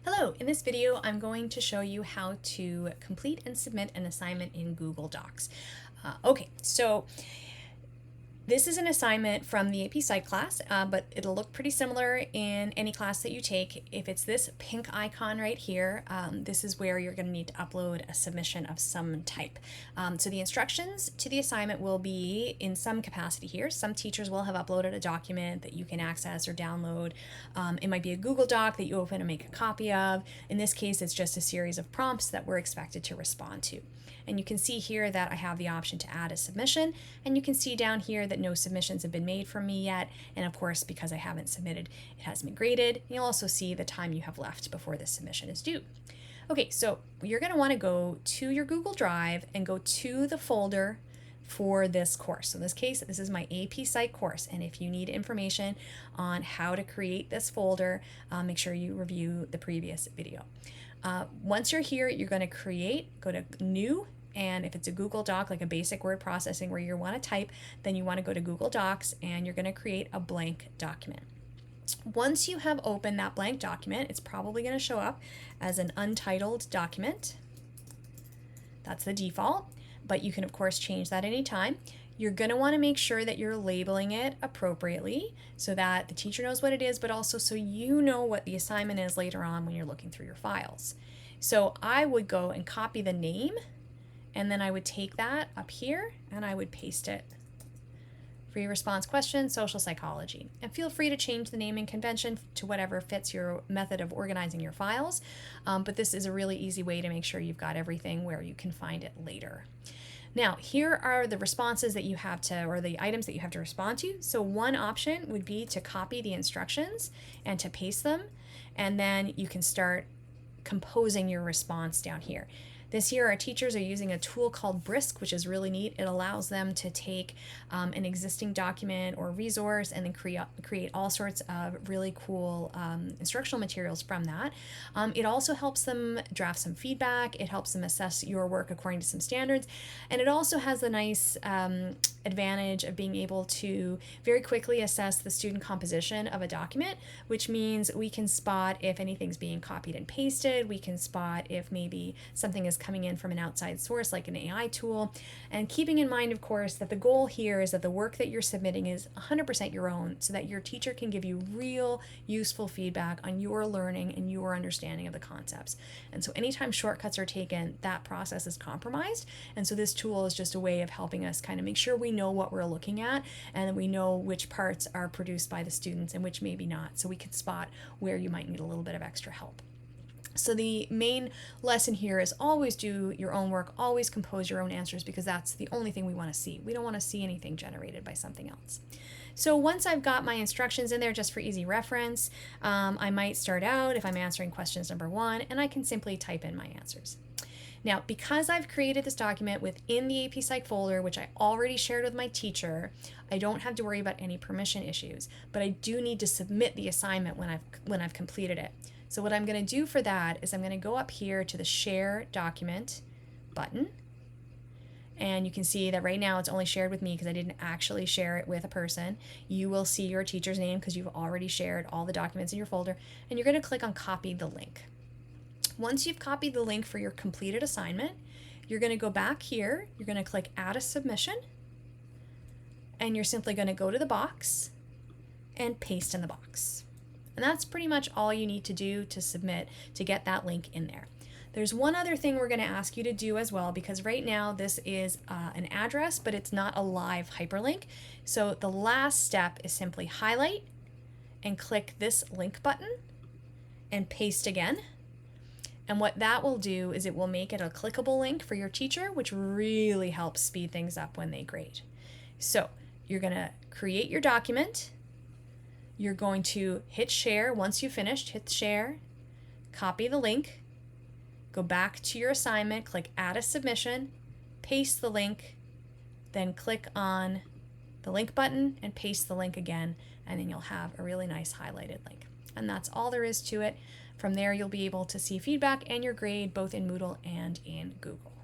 Hello, in this video I'm going to show you how to complete and submit an assignment in Google Docs. So this is an assignment from the AP Psych class, but it'll look pretty similar in any class that you take. If it's this pink icon right here, this is where you're going to need to upload a submission of some type. So the instructions to the assignment will be in some capacity here. Some teachers will have uploaded a document that you can access or download. It might be a Google Doc that you open and make a copy of. In this case, it's just a series of prompts that we're expected to respond to. And you can see here that I have the option to add a submission, and you can see down here that no submissions have been made from me yet, and of course because I haven't submitted, it hasn't been graded. You'll also see the time you have left before this submission is due. Okay, so you're going to want to go to your Google Drive and go to the folder for this course. So in this case, this is my AP Psych course, and if you need information on how to create this folder, make sure you review the previous video. Once you're here, you're going to go to New, and if it's a Google Doc, like a basic word processing where you want to type, then you want to go to Google Docs and you're going to create a blank document. Once you have opened that blank document, it's probably going to show up as an untitled document. That's the default, but you can of course change that anytime. You're going to want to make sure that you're labeling it appropriately so that the teacher knows what it is, but also so you know what the assignment is later on when you're looking through your files. So I would go and copy the name, and then I would take that up here and I would paste it. Free response question, social psychology. And feel free to change the naming convention to whatever fits your method of organizing your files. But this is a really easy way to make sure you've got everything where you can find it later. Now, here are the responses that you have to, or the items that you have to respond to. So one option would be to copy the instructions and to paste them, and then you can start composing your response down here. This year, our teachers are using a tool called Brisk, which is really neat. It allows them to take an existing document or resource and then create all sorts of really cool instructional materials from that. It also helps them draft some feedback. It helps them assess your work according to some standards. And it also has the nice advantage of being able to very quickly assess the student composition of a document, which means we can spot if anything's being copied and pasted. We can spot if maybe something is coming in from an outside source like an AI tool, and keeping in mind, of course, that the goal here is that the work that you're submitting is 100% your own, so that your teacher can give you real useful feedback on your learning and your understanding of the concepts. And so anytime shortcuts are taken, that process is compromised. And so this tool is just a way of helping us kind of make sure we know what we're looking at, and we know which parts are produced by the students and which maybe not, so we can spot where you might need a little bit of extra help. So the main lesson here is always do your own work, always compose your own answers, because that's the only thing we want to see. We don't want to see anything generated by something else. So once I've got my instructions in there, just for easy reference, I might start out if I'm answering questions number 1, and I can simply type in my answers. Now, because I've created this document within the AP Psych folder, which I already shared with my teacher, I don't have to worry about any permission issues, but I do need to submit the assignment when I've completed it. So what I'm going to do for that is I'm going to go up here to the Share Document button, and you can see that right now it's only shared with me because I didn't actually share it with a person. You will see your teacher's name because you've already shared all the documents in your folder, and you're going to click on Copy the Link. Once you've copied the link for your completed assignment, you're going to go back here, you're going to click Add a Submission, and you're simply going to go to the box and paste in the box. And that's pretty much all you need to do to submit, to get that link in there. There's one other thing we're going to ask you to do as well, because right now this is an address, but it's not a live hyperlink. So the last step is simply highlight and click this link button and paste again. And what that will do is it will make it a clickable link for your teacher, which really helps speed things up when they grade. So you're going to create your document. You're going to hit share. Once you've finished, hit share, copy the link, go back to your assignment, click add a submission, paste the link, then click on the link button and paste the link again, and then you'll have a really nice highlighted link. And that's all there is to it. From there, you'll be able to see feedback and your grade both in Moodle and in Google.